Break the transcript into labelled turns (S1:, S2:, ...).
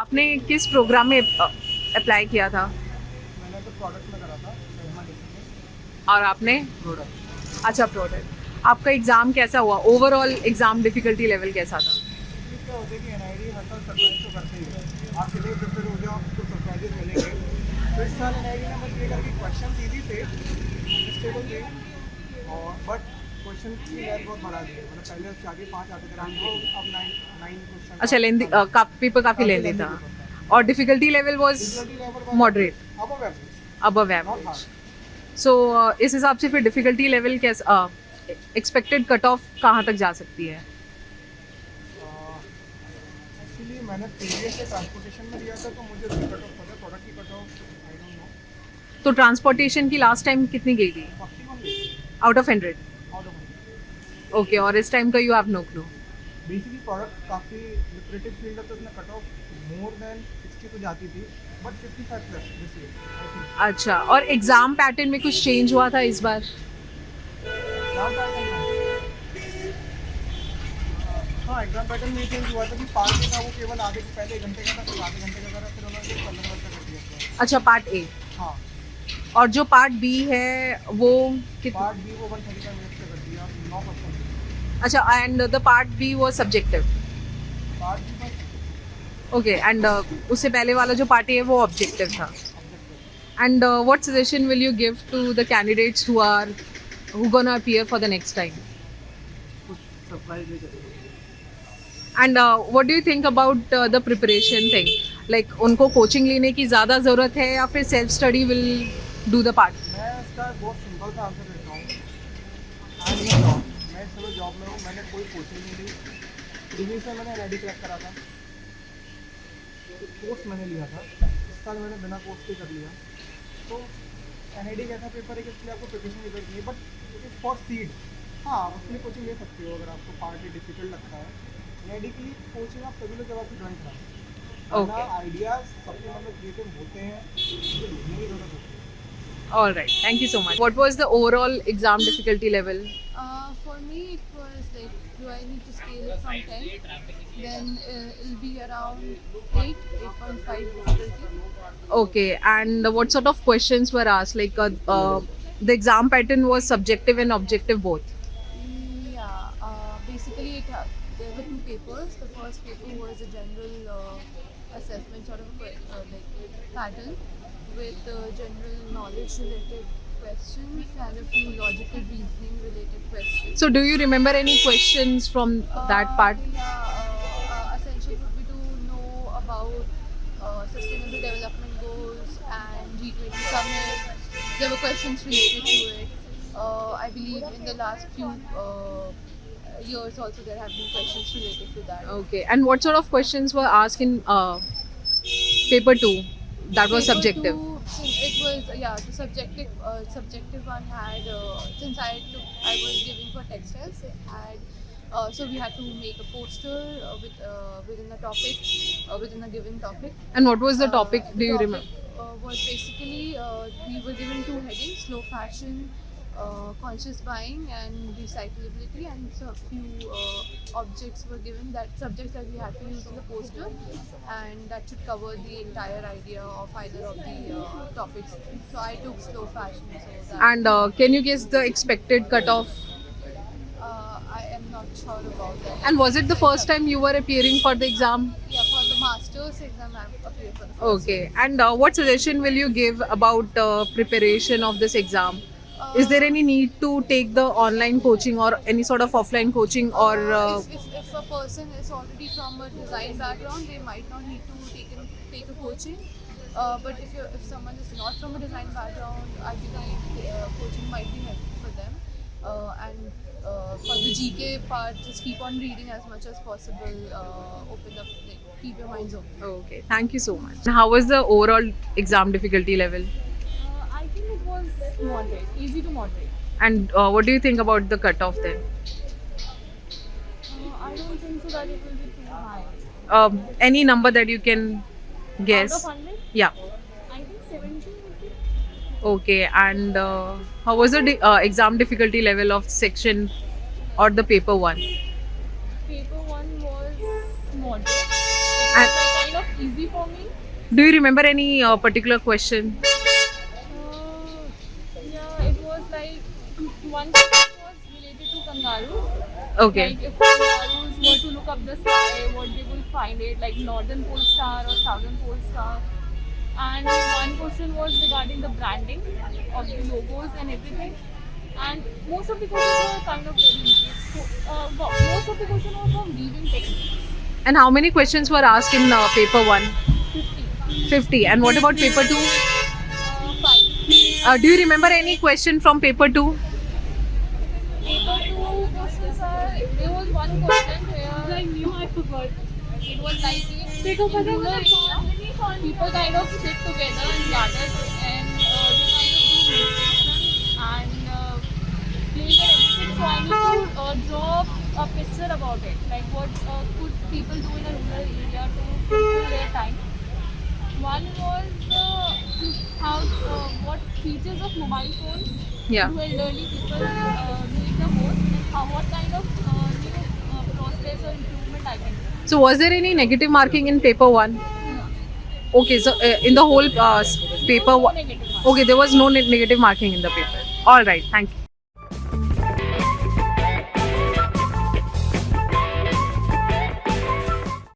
S1: आपने किस प्रोग्राम में अप्लाई किया था?
S2: मैंने तो प्रोडक्ट में करा था
S1: और आपने?
S2: प्रोडक्ट।
S1: अच्छा, प्रोडक्ट। आपका एग्ज़ाम कैसा हुआ? ओवरऑल एग्ज़ाम डिफ़िकल्टी लेवल कैसा था?
S2: क्या होता है कि NID हर साल सरप्राइज तो करते ही है। आप कितने प्रिपेयर हो जाओ आपको सरप्राइजेस मिलेंगे। तो इस साल NID ने बस ये करके क्वेश्चन ईजी थे, अंडरस्टैंडेबल थे, और बट क्वेश्चन की लेंथ बहुत बढ़ा दी है। मतलब पहले 4-5 आते थे रैंक को, अब 9 क्वेश्चन।
S1: अच्छा, लेंदी पेपर काफ़ी लेंदी था और difficulty level was moderate,
S2: above average,
S1: above
S2: not
S1: average.
S2: Hard.
S1: So इस हिसाब से फिर डिफ़िकल्टी लेवल कैसा, एक्सपेक्टेड कट ऑफ कहाँ तक जा सकती है?
S2: एक्चुअली मैंने प्रीवियस से ट्रांसपोर्टेशन में दिया था, तो मुझे उसकी कट ऑफ पता है, प्रोडक्ट की cut off I don't know.
S1: तो ट्रांसपोर्टेशन की लास्ट टाइम कितनी गई थी?
S2: 41
S1: out of 100?
S2: Out of.
S1: Okay, और इस टाइम का you have no clue?
S2: Basically product काफ़ी लिटरेटिव फील्ड है, तो उसमें कट ऑफ मोर देन 60 तो जाती थी, बट 55 प्लस दिस ईयर।
S1: अच्छा, और एग्ज़ाम पैटर्न में कुछ चेंज हुआ था इस बार?
S2: एग्जाम पैटर्न हाँ, एग्जाम पैटर्न में चेंज हुआ था कि पार्ट ए था वो केवल आधे के पहले 1 घंटे का था, फिर आधे घंटे का करा, फिर उन्होंने 15 मिनट का कर दिया था।
S1: अच्छा, पार्ट ए।
S2: हाँ,
S1: और जो पार्ट बी है वो कितना?
S2: पार्ट बी वो 135 मिनट का कर दिया, 9%।
S1: अच्छा, एंड द पार्ट बी वो सब्जेक्टिव?
S2: पार्ट बी बस
S1: ओके, एंड उससे पहले वाला जो पार्ट ए है वो ऑब्जेक्टिव था।
S2: Objective.
S1: And what suggestion will you give to the candidates who gonna appear for the next time?
S2: कुछ सरप्राइज दे देते।
S1: And what do you think about the preparation thing? Like उनको coaching लेने की ज़्यादा ज़रूरत है या फिर self study will do the part?
S2: मैं इसका बहुत सिंपल सा आंसर देता हूँ। आई एम इन जॉब, मैं इस समय जॉब में हूँ, मैंने कोई कोचिंग नहीं ली। डिग्री से मैंने NID क्रैक करा था, कोर्स मैंने लिया था, इस साल मैंने बिना कोर्स के कर लिया। तो NID एक ऐसा पेपर है कि इसके लिए आपको प्रिपरेशन की जरूरत नहीं है, but it is for seed. हाँ, उसके लिए कोचिंग ले सकते हो अगर आपको पार्ट डिफिकल्ट लगता है। NID के लिए कोचिंग आप तभी लो जब आपकी ड्राइंग खराब है।
S1: Okay.
S2: आइडियाज़ सबके मन में क्रिएटिव होते हैं, उनको ढूंढने की जरूरत होती है।
S1: All right, thank you so much. What was the overall exam difficulty level?
S3: For me, it was like, do I need to scale it from 10? Then it'll be around 8, 8.5 difficulty.
S1: Okay, and what sort of questions were asked? Like the exam pattern was subjective and objective both.
S3: Yeah, basically there were 2 papers. The first paper was a general assessment sort of like pattern with general knowledge related questions and a few logical reasoning related questions.
S1: So, do you remember any questions from that part?
S3: Yeah, essential would be to know about sustainable development goals and G20 summit. There were questions related to it. I believe in the last few years also there have been questions related to that.
S1: Okay, and what sort of questions were asked in paper 2? That was
S3: Paper
S1: subjective.
S3: two, it was the subjective one had since I was giving for textiles. It had so we had to make a poster within the topic within a given topic.
S1: And what was the topic? Do you
S3: Topic,
S1: remember?
S3: Was basically we were given 2 headings: slow fashion, conscious buying, and recyclability, and so a few objects were given, that subjects that we had to use in the poster, and that should cover the entire idea of either of the topics. So I took slow fashion. So that,
S1: And can you guess the expected cutoff?
S3: I am not sure about that.
S1: And was it the first time you were appearing for the exam?
S3: Yeah, for the master's exam I appeared for the first
S1: Okay, and what suggestion will you give about preparation of this exam? Is there any need to take the online coaching or any sort of offline coaching, or
S3: if a person is already from a design background, they might not need to take a coaching. But if someone is not from a design background, I believe coaching might be helpful for them. And for the GK part, just keep on reading as much as possible. Open up, keep your minds open.
S1: Okay, thank you so much. How was the overall exam difficulty level?
S4: I think it was moderate, easy to moderate.
S1: And what do you think about the cutoff then?
S4: I don't think so that it will be too high.
S1: Any number that you can guess?
S4: Out of 100,
S1: Yeah.
S4: I think 70 would be.
S1: Okay, and how was the exam difficulty level of section or the paper 1?
S4: Paper 1 was moderate. It
S1: And-
S4: was like kind of easy for me.
S1: Do you remember any particular question?
S4: Yeah, it was like one question was related to kangaroos.
S1: Okay.
S4: Like if kangaroos were to look up the sky, what they will find it, like northern pole star or southern pole star. And one question was regarding the branding of the logos and everything. And most of the questions were kind of very easy. So, most of the questions were from reading techniques.
S1: And how many questions were asked in paper 1?
S4: 50.
S1: 50. And what about paper 2?
S4: 5.
S1: Do you remember any question from paper 2?
S4: Paper 2 questions are, there was one question where I knew I forgot. It was like in rural area, people kind of sit together and gather and they kind of do meditation and play and everything. So I need to draw a picture about it. Like what could people do in a rural area to fulfill their time. One was how what features of mobile phones
S1: Yeah.
S4: do elderly people need the most, and what kind of new process or improvement I can do.
S1: So was there any negative marking in paper 1? Okay, so in the whole paper
S4: No
S1: 1.
S4: negative marks.
S1: Okay, there was no negative marking in the paper. All right, thank you.